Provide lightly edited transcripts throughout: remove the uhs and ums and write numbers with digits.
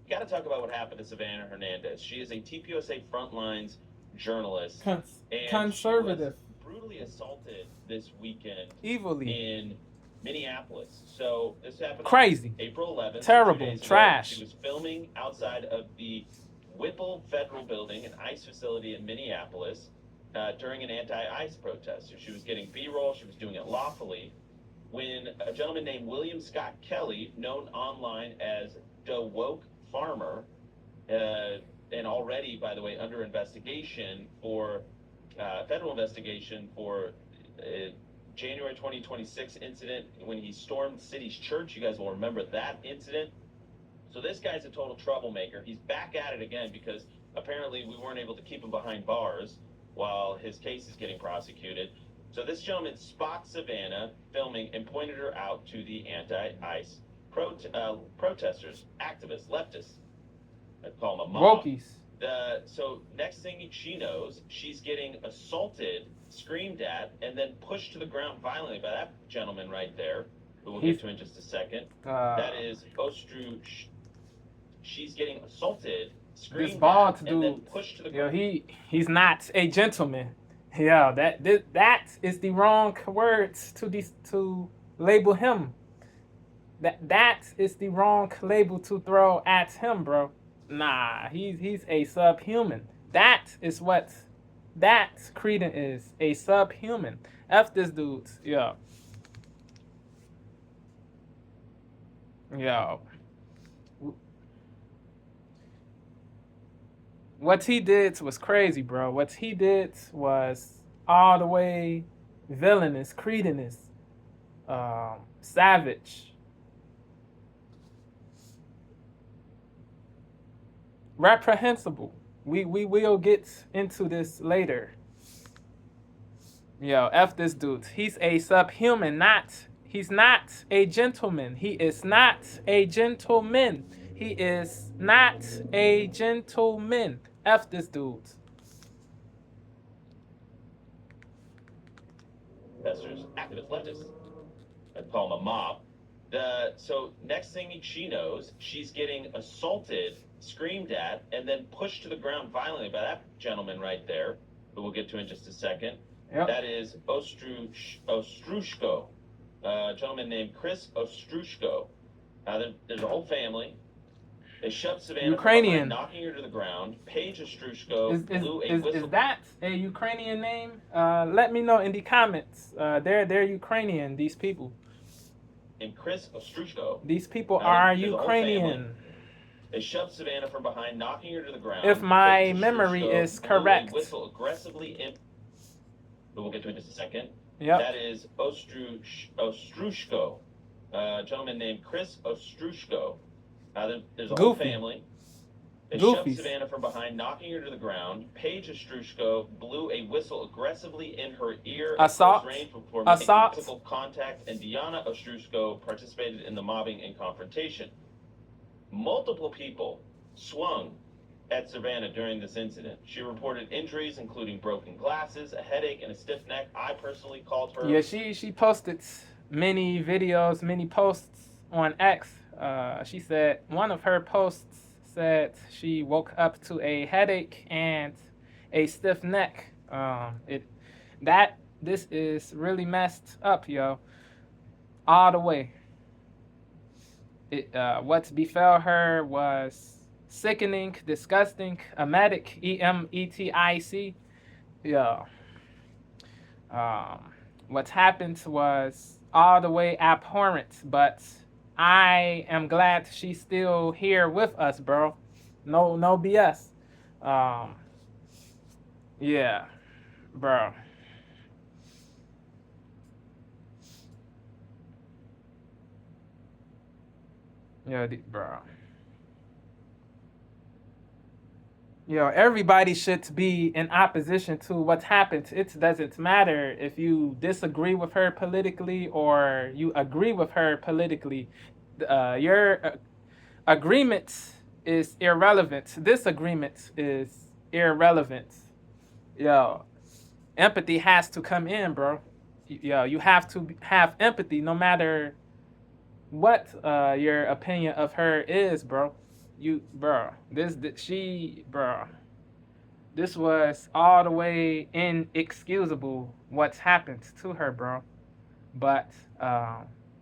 got to talk about what happened to Savanah Hernandez. She is a TPUSA Frontlines journalist, and she was Conservative. brutally assaulted this weekend Evilly. in Minneapolis. So this happened on Crazy. April 11th, so two Terrible. days ago. She Trash. was filming outside of the Whipple Federal Building, an ICE facility in Minneapolis, during an anti-ICE protest. So she was getting B-roll. She was doing it lawfully when a gentleman named William Scott Kelly, known online as DeWoke Farmer, and already, by the way, under investigation for federal investigation for January 2026 incident when he stormed the city's church. You guys will remember that incident. So this guy's a total troublemaker. He's back at it again because apparently we weren't able to keep him behind bars while his case is getting prosecuted. So this gentleman spots Savanah filming and pointed her out to the anti-ICE protesters, activists, leftists. I'd call them a mob. Wokies. So next thing she knows, she's getting assaulted, screamed at, and then pushed to the ground violently by that gentleman right there, who we'll get to in just a second. That is Ostru. She's getting assaulted, screamed This bald at, dude, and then pushed to the ground. He's not a gentleman. Yeah, that is the wrong words to label him. That is the wrong label to throw at him, bro. Nah, he's a subhuman. That is what that Creedon is, a subhuman. F this dude. Yo. Yo. What he did was crazy, bro. What he did was all the way villainous, cretinous, savage, reprehensible. We will get into this later. Yo, F this dude. He's a subhuman, he's not a gentleman. He is not a gentleman. He is not a gentleman. F this dude. Protesters, activists, leftists. I'd call them a mob. So next thing she knows, she's getting assaulted, screamed at, and then pushed to the ground violently by that gentleman right there, who we'll get to in just a second. Yep. That is Ostrushko, a gentleman named Chris Ostrushko. There's a whole family. They shoved Savanah Ukrainian, knocking her to the ground. Paige Ostrushko blew a whistle. Is that a Ukrainian name? Let me know in the comments. They're Ukrainian, these people. And Chris Ostrushko. These people are Ukrainian. They shoved Savanah from behind, knocking her to the ground. If my memory is correct. Blew a whistle aggressively in. But we'll get to it in just a second. Yep. That is Ostrushko, a gentleman named Chris Ostrushko. There's a whole family. They shoved Savanah from behind, knocking her to the ground. Paige Ostrushko blew a whistle aggressively in her ear. Assault. Before making physical contact, and Diana Ostrushko participated in the mobbing and confrontation. Multiple people swung at Savanah during this incident. She reported injuries, including broken glasses, a headache, and a stiff neck. I personally called her. Yeah, she posted many videos, many posts on X. She said one of her posts said she woke up to a headache and a stiff neck. This is really messed up, yo. All the way. What befell her was sickening, disgusting, emetic, emetic. Yeah. What happened was all the way abhorrent, but I am glad she's still here with us, bro. No BS. Yeah, bro. Yeah, bro. Everybody should be in opposition to what's happened. It doesn't matter if you disagree with her politically or you agree with her politically. Your agreement is irrelevant. Disagreement is irrelevant. Empathy has to come in, bro. You have to have empathy no matter what your opinion of her is, bro. This was all the way inexcusable what's happened to her, bro. But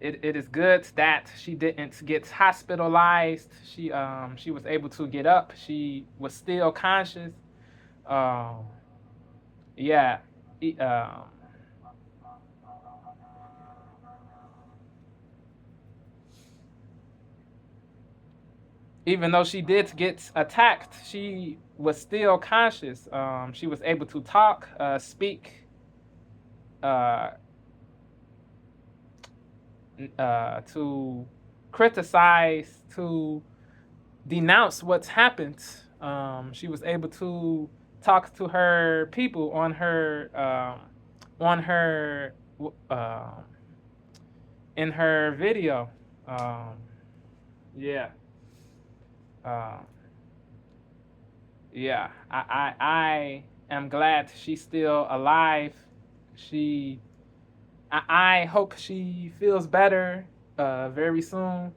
it is good that she didn't get hospitalized. She was able to get up. She was still conscious. Um, yeah. E- Um, Even though she did get attacked, she was still conscious. She was able to talk, speak, uh, to criticize, to denounce what's happened. She was able to talk to her people on her, uh, in her video. Um, yeah, uh, yeah. I am glad she's still alive. She, I hope she feels better, very soon.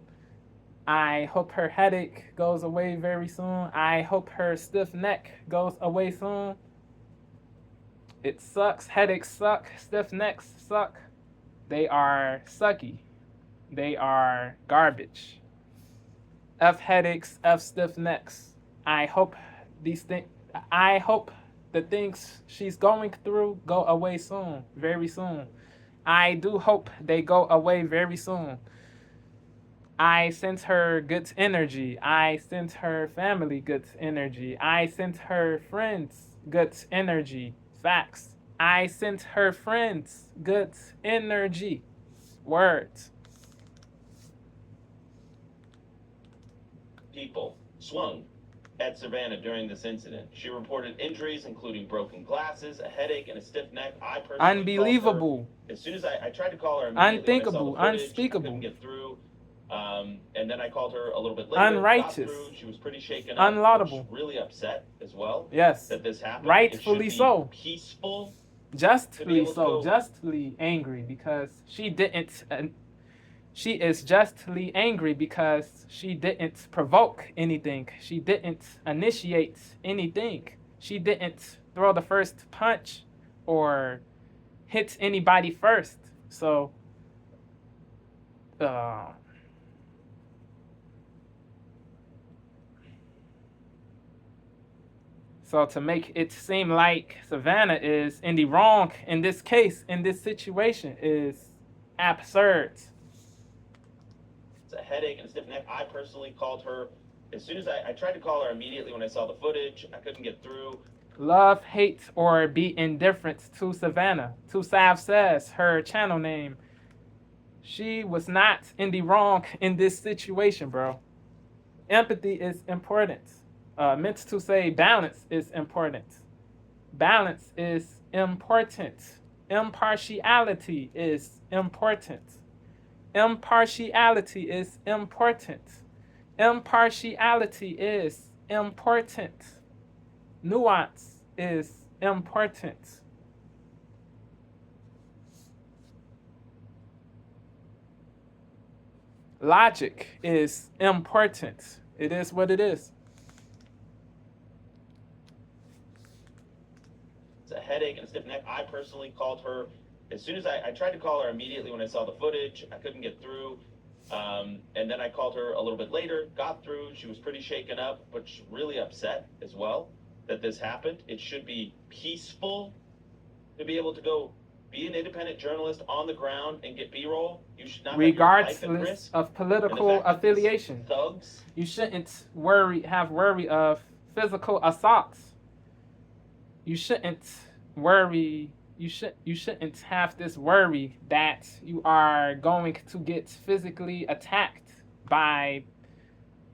I hope her headache goes away very soon. I hope her stiff neck goes away soon. It sucks. Headaches suck. Stiff necks suck. They are sucky. They are garbage. F headaches, F stiff necks. I hope these things. I hope the things she's going through go away soon, very soon. I do hope they go away very soon. I sent her good energy. I sent her family good energy. I sent her friends good energy. Facts. I sent her friends good energy. Words. People swung at Savanah during this incident. She reported injuries, including broken glasses, a headache, and a stiff neck. I personally Unbelievable. as soon as I tried to call her immediately when I saw Unthinkable. the footage, Unspeakable. I couldn't get through. And then I called her a little bit later. Unrighteous. Got through. She was pretty shaken up. Unlaudable. Really upset as well. Yes. That this happened. Rightfully so. Peaceful. Justly so. Justly angry because she didn't. She is justly angry because she didn't provoke anything. She didn't initiate anything. She didn't throw the first punch or hit anybody first. So, so to make it seem like Savanah is in the wrong in this case, in this situation, is absurd. A headache and a stiff neck. I personally called her as soon as I tried to call her immediately when I saw the footage. I couldn't get through. Love, hate, or be indifferent to Savanah. To Sav says, her channel name. She was not in the wrong in this situation, bro. Empathy is important. Meant to say balance is important. Balance is important. Impartiality is important. Impartiality is important. Impartiality is important. Nuance is important. Logic is important. It is what it is. It's a headache and a stiff neck. I personally called her as soon as I tried to call her immediately when I saw the footage. I couldn't get through. And then I called her a little bit later, got through. She was pretty shaken up, but really upset as well that this happened. It should be peaceful to be able to go be an independent journalist on the ground and get B-roll. You should not regardless of political affiliation. Thugs. You shouldn't have worry of physical assaults. You shouldn't worry. You shouldn't have this worry that you are going to get physically attacked by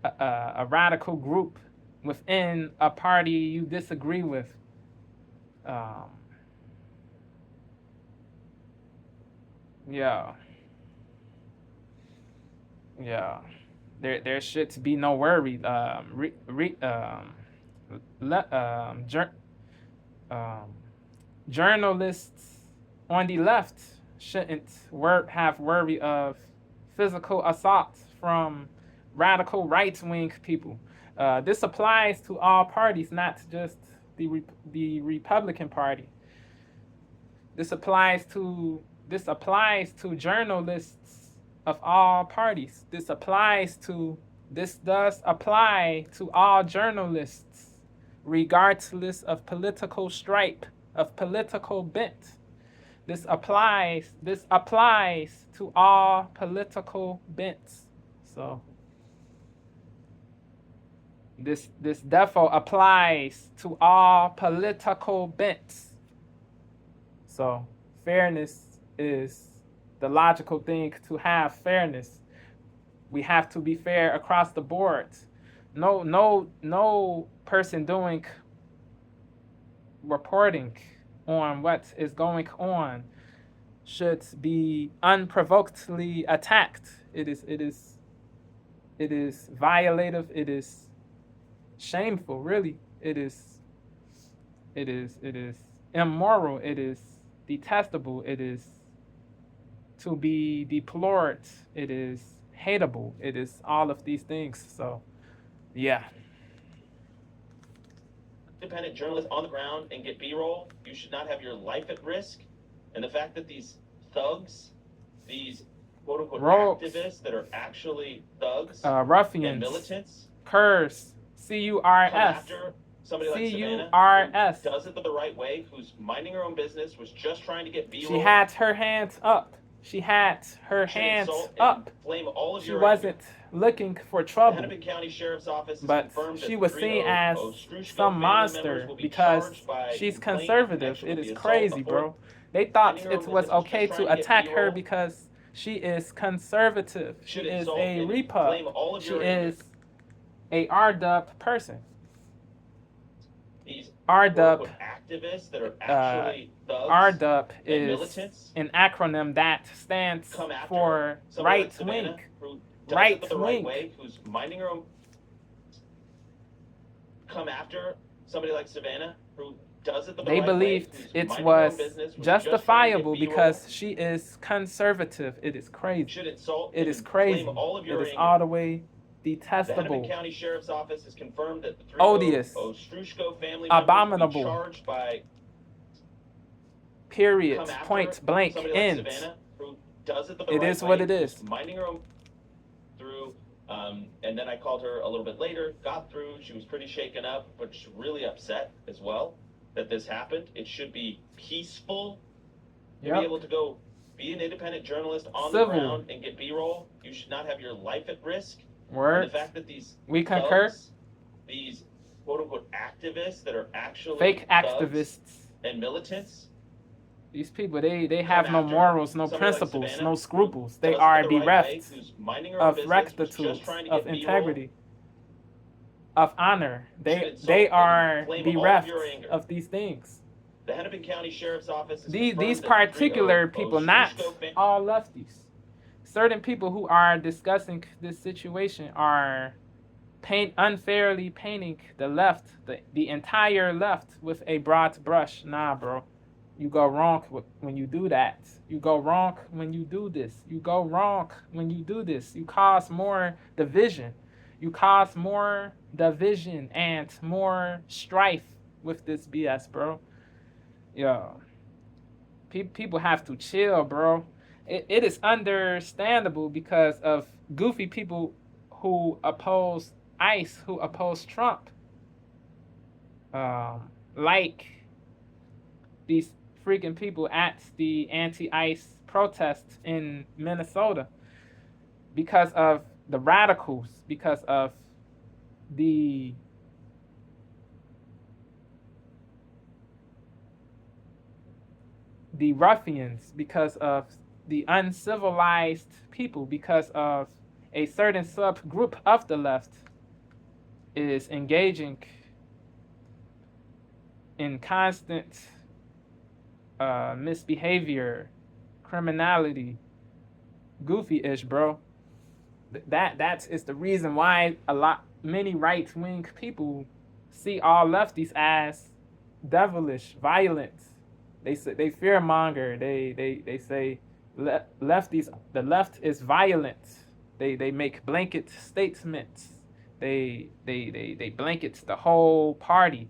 a radical group within a party you disagree with. Yeah. There should be no worry. Journalists on the left shouldn't have worry of physical assault from radical right-wing people. This applies to all parties, not just the Republican Party. This applies to journalists of all parties. This does apply to all journalists, regardless of political stripe, of political bent. This applies to all political bents. So this defo applies to all political bents. So fairness is the logical thing to have. Fairness. We have to be fair across the board. No person doing reporting on what is going on should be unprovokedly attacked. It is violative. It is shameful. Really, it is immoral. It is detestable. It is to be deplored. It is hateable. It is all of these things. So, yeah. Independent journalists on the ground and get B-roll. You should not have your life at risk. And the fact that these thugs, these quote-unquote activists that are actually thugs ruffians, and militants, curs, C-U-R-S, come after somebody like Savanah, C-U-R-S, who does it the right way, who's minding her own business, was just trying to get B-roll. She had her hands up. She wasn't looking for trouble. The Hennepin County Sheriff's Office has but confirmed she that was 3 seen as some monster because she's conservative. It is crazy, bro. They thought it was okay to attack her because she is conservative. She is a repub. She is a RDUP person. These RDUP activists that are actually thugs RDUP and is militants an acronym that stands for right wing. Right wing. Who's minding her own. Come after somebody like Savanah who does it the They right believed way, it was justifiable because she is conservative. It is crazy. Should insult It is crazy. blame all of your It is anger. all the way The detestable, Hennepin County Sheriff's Office has confirmed that the 3 odious, Ostrushko family abominable, members will be charged by period, come after point blank, somebody like end. Savannah, who does it the It right is way, what it is. minding her own through, and then I called her a little bit later, got through, she was pretty shaken up, but she's really upset as well that this happened. It should be peaceful. To be able to go be an independent journalist on the ground and get B-roll. You should not have your life at risk. Word. And the fact that these We concur. thugs, these quote-unquote activists that are actually Fake thugs activists and militants, These people, they have no morals, no principles, like Savanah, no scruples. They does it are the right bereft way, who's minding her own of business, rectitude, just trying to of get B-roll. integrity, of honor. They insult are and blame all of bereft your anger. of these things. The Hennepin County Sheriff's Office has These confirmed that particular 3 people, not Ostrushko all lefties. Certain people who are discussing this situation are unfairly painting the left, the entire left, with a broad brush. Nah, bro. You go wrong when you do that. You go wrong when you do this. You go wrong when you do this. You cause more division. You cause more division and more strife with this BS, bro. Yo. People have to chill, bro. It is understandable because of goofy people who oppose ICE, who oppose Trump. Like these freaking people at the anti-ICE protests in Minnesota, because of the radicals, because of the ruffians, because of the uncivilized people, because of a certain subgroup of the left is engaging in constant misbehavior, criminality, goofy-ish, bro. That is the reason why many right-wing people see all lefties as devilish, violent. They fear monger. They say lefties. The left is violent. They make blanket statements. They blanket the whole party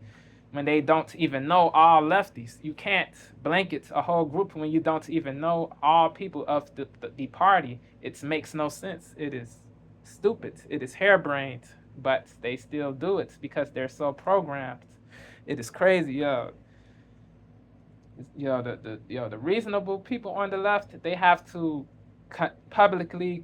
when they don't even know all lefties. You can't blanket a whole group when you don't even know all people of the party. It makes no sense. It is stupid. It is harebrained, but they still do it because they're so programmed. It is crazy, yo. The reasonable people on the left, they have to publicly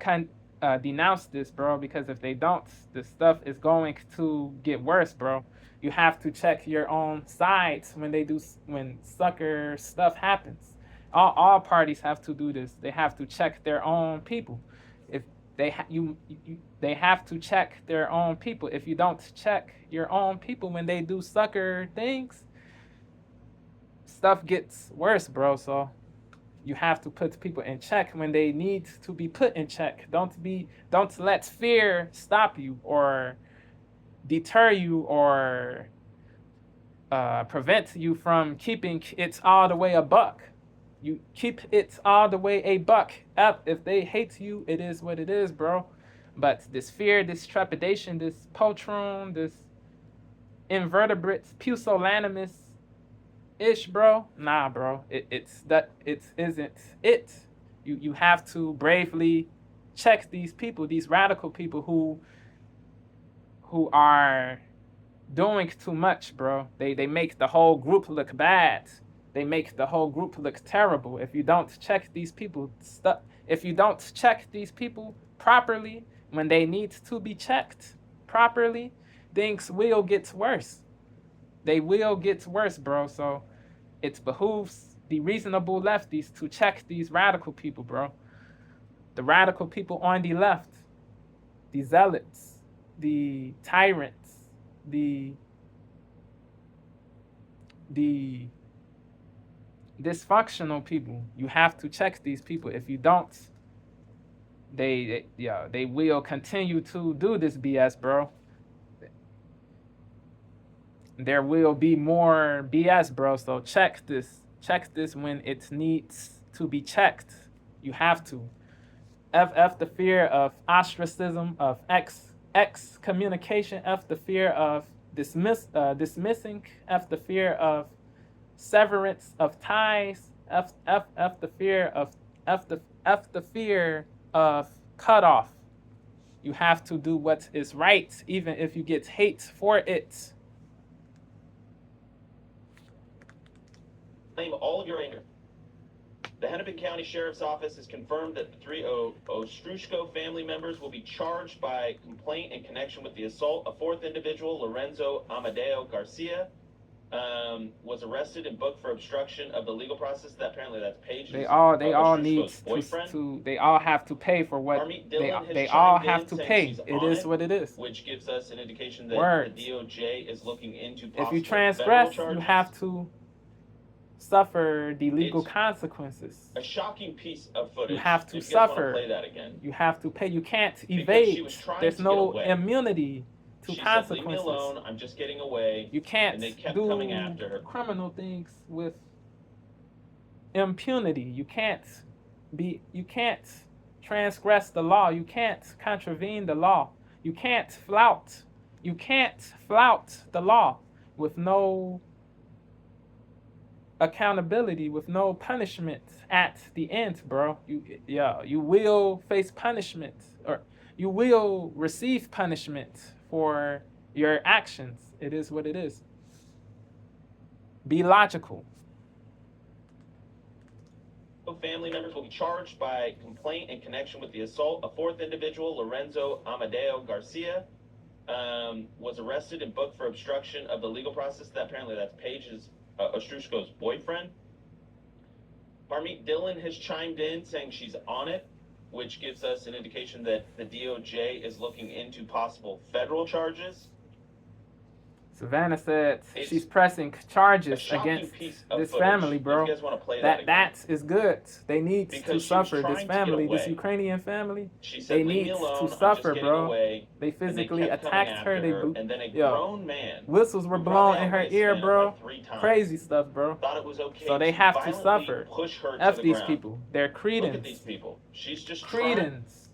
denounce this, bro, because if they don't, this stuff is going to get worse, bro. You have to check your own sides when sucker stuff happens. All parties have to do this. They have to check their own people. If they have to check their own people. If you don't check your own people when they do sucker things, stuff gets worse, bro. So you have to put people in check when they need to be put in check. Don't let fear stop you or deter you or prevent you from keeping it all the way a buck. You keep it all the way a buck. If they hate you, it is what it is, bro. But this fear, this trepidation, this poltron, this invertebrate pusillanimous ish, bro. Nah, bro. It isn't it. You have to bravely check these people, these radical people who are doing too much, bro. They make the whole group look bad. They make the whole group look terrible. If you don't check these people properly when they need to be checked properly, things will get worse. They will get worse, bro. So it behooves the reasonable lefties to check these radical people, bro. The radical people on the left, the zealots, the tyrants, the dysfunctional people. You have to check these people. If you don't, they will continue to do this BS, bro. There will be more BS, bro. So check this when it needs to be checked. You have to. F the fear of ostracism, of excommunication. F the fear of dismissing. F the fear of severance of ties. F the fear of cutoff. You have to do what is right, even if you get hate for it. Claim all of your anger. The Hennepin County Sheriff's Office has confirmed that the three Ostrushko family members will be charged by complaint in connection with the assault. A fourth individual, Lorenzo Amadeo Garcia, was arrested and booked for obstruction of the legal process. Apparently that's Paige. They all need to they all have to pay for what they all have to pay. It is what it is. Which gives us an indication that the DOJ is looking into possible if you transgress, you have to suffer the legal consequences. A shocking piece of footage. You have to if suffer. You play that again. You have to pay. You can't evade. There's no immunity to consequences. Said, leave me alone. I'm just getting away. You can't and they kept do coming after her. Criminal things with impunity. You can't transgress the law. You can't contravene the law. You can't flout the law with no accountability, with no punishment at the end, bro. You will face punishment, or you will receive punishment for your actions. It is what it is. Be logical. Family members will be charged by complaint in connection with the assault. A fourth individual, Lorenzo Amadeo Garcia, was arrested and booked for obstruction of the legal process. Apparently that's Paige's Ostrushko's boyfriend. Harmeet Dillon has chimed in saying she's on it, which gives us an indication that the DOJ is looking into possible federal charges. Savannah said she's pressing charges against this family, bro. That is good. They need to suffer. This family, this Ukrainian family, they need to suffer, bro. They physically attacked her. Whistles were blown in her ear, bro. Crazy stuff, bro. So they have to suffer. F these people. They're cretins. She's just cretins.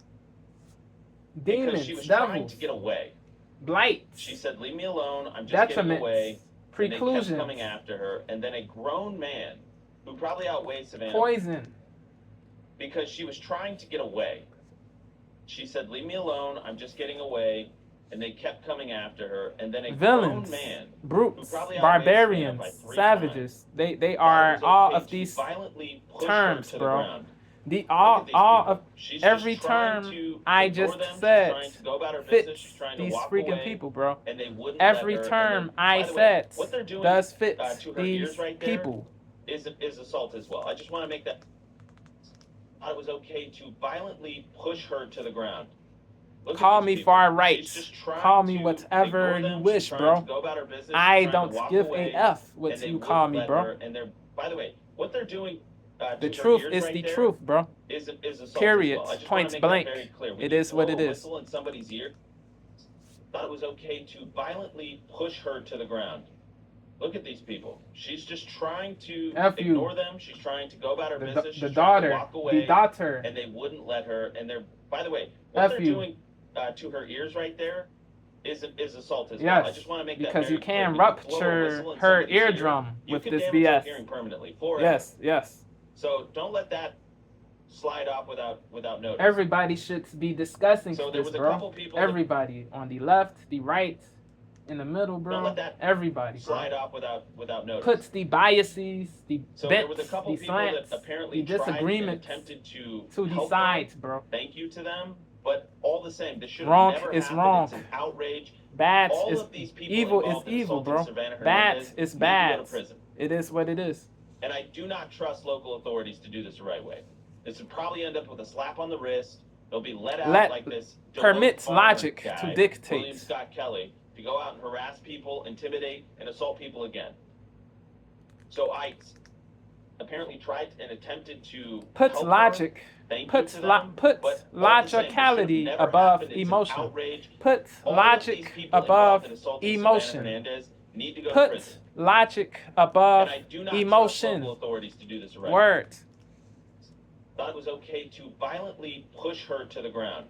because she demons, was trying devils, to get away. blights, She said, "Leave me alone. I'm just getting away." detriments, And they kept preclusions, coming after her. And then a grown man, who probably outweighs Savanah, poison, because she was trying to get away. She said, "Leave me alone. I'm just getting away." And they kept coming after her. And then a villains, grown man, who brutes, probably outweighs barbarians, Savanah by 3 savages. times, They thought it are was all okay of to these violently push terms, her to the bro. ground. The Look at all these all people. of She's every just trying term to I ignore just them. She's said trying to go about her business. fits She's trying to these walk freaking away. people, bro. And they wouldn't Every let her. term And then, I by the way, said what they're doing does fit to her these ears right there people. is assault as well. I just want to make that. Thought it was okay to violently push her to the ground. Look Call at these me people. far right. She's just trying Call me to whatever ignore you them. wish, She's trying bro. to go about her business. She's I trying don't to walk give away, a F and what they you wouldn't call me, let bro. her. And they're, by the way, what they're doing The to truth her ears is right the there truth, bro. is assault Period. as well. I just Points want to make blank. that very clear. When It you is what blow it a is. whistle in somebody's ear, thought it was okay to violently push her to the ground. Look at these people. She's just trying to ignore them. She's trying to go about her business. She's trying to walk away. The daughter. And they wouldn't let her. And they're, by the way, what they're doing to her ears right there is assault as well. I just want to make that very clear. Because you can When rupture blow a whistle in her somebody's ear, eardrum you with can this damage their BS. hearing permanently forever. Yes, yes. So don't let that slide off without notice. Everybody should be discussing So there this, was a bro. couple people Everybody on the left, the right, in the middle, bro. Don't let that Everybody, slide bro. off without notice. Puts the biases, the So there bents, was a couple the people slants, that apparently the tried and disagreements attempted to the help sides, her. bro. Thank you to them, but all the same, this should have Wrong never is happened. wrong. It's an outrage. Bad All is of these people evil is involved in evil, assaulting bro. Savanah Bad Hernandez is need bad. to go to prison. It is what it is. And I do not trust local authorities to do this the right way. This would probably end up with a slap on the wrist. They'll be let out like this. Permits logic guy, to dictate. William Scott Kelly, to go out and harass people, intimidate, and assault people again. So I apparently tried and attempted to puts help logic, her. puts logicality never above happened. It's an emotion. outrage. Puts All of logic these people above involved in assaulting emotion. Savanah Hernandez need to go to Puts prison. logic above And I do not trust emotion. local authorities to do this the right way. Word. Thought it was okay to violently push her to the ground.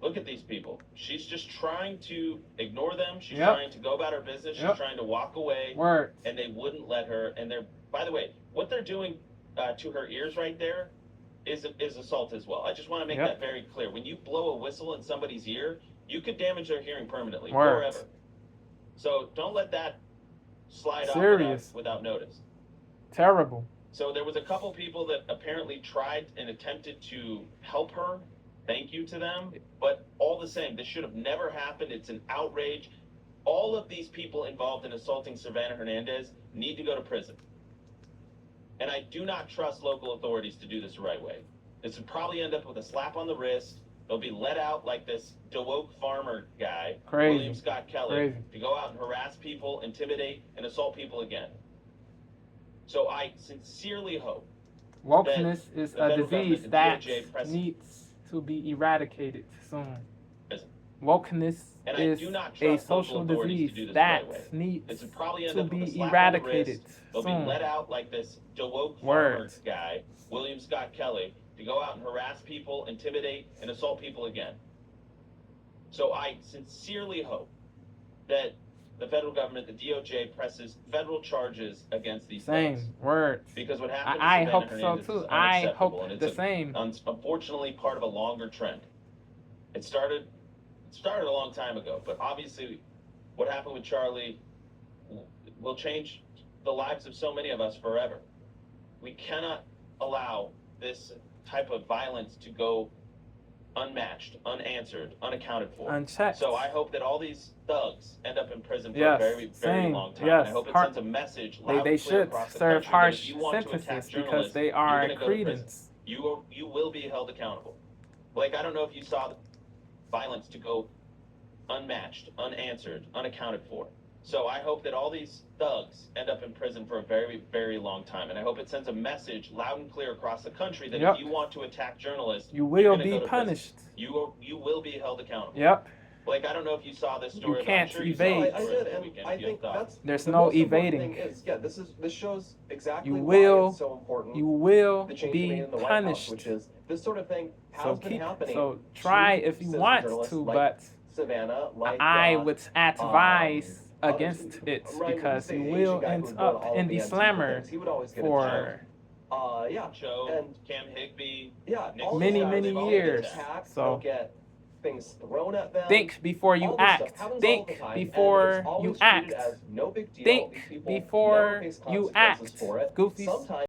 Look at these people. She's just trying to ignore them. She's trying to go about her business. She's trying to walk away. Word. And they wouldn't let her. And they're, by the way, what they're doing to her ears right there is assault as well. I just want to make that very clear. When you blow a whistle in somebody's ear, you could damage their hearing permanently, forever. So don't let that slide off without notice. Terrible. So there was a couple people that apparently tried and attempted to help her. Thank you to them. But all the same, this should have never happened. It's an outrage. All of these people involved in assaulting Savanah Hernandez need to go to prison. And I do not trust local authorities to do this the right way. This would probably end up with a slap on the wrist. They'll be let out like this DeWoke farmer guy, William Scott Kelly, to go out and harass people, intimidate, and assault people again. So I sincerely hope wokeness is a disease that needs to be eradicated soon. Wokeness is a social disease that needs to be eradicated They'll be let out like this DeWoke farmer guy, William Scott Kelly, to go out and harass people, intimidate, and assault people again. So I sincerely hope that the federal government, the DOJ, presses federal charges against these things. Because what happened I to hope Savanah so Hernandez too. is I unacceptable, hope and the it's same. Unfortunately, part of a longer trend. It started a long time ago, but obviously, what happened with Charlie will change the lives of so many of us forever. We cannot allow this type of violence to go unmatched, unanswered, unaccounted for. Unchecked. So I hope that all these thugs end up in prison for a very, very long time. And I hope it sends a message loud and clear should across the serve country harsh that if you want to attack sentences because journalists, they you're are going to go to prison. credence. You will be held accountable. Like, I don't know if you saw the violence to go unmatched, unanswered, unaccounted for. So I hope that all these thugs end up in prison for a very, very long time. And I hope it sends a message loud and clear across the country that if you want to attack journalists, you will be punished. You will be held accountable. Like, I don't know if you saw this story. can't I'm sure you evade. saw I this did, story over the and weekend, I if you think have thoughts. that's There's the no most important evading. thing is, yeah, this shows exactly You why will- it's so important. You will the change be made in the White House, punished. which is this sort of thing has So been keep. happening. So try to if you citizen want journalists to, like but Savannah, like I would advise others. against it Ryan, because the you Asian will guy who end would go to up all in of the Antifa slammer things, he would always get for yeah, Joe, and Cam Higby, yeah, Nick all many, these guys, many they'll years. get attacked, So- they'll get things thrown at them. think before you All this stuff act. happens all Think the time, and before it's always you treated act. as no big deal. Think These people never before face you consequences act. for it. Goofies. Sometimes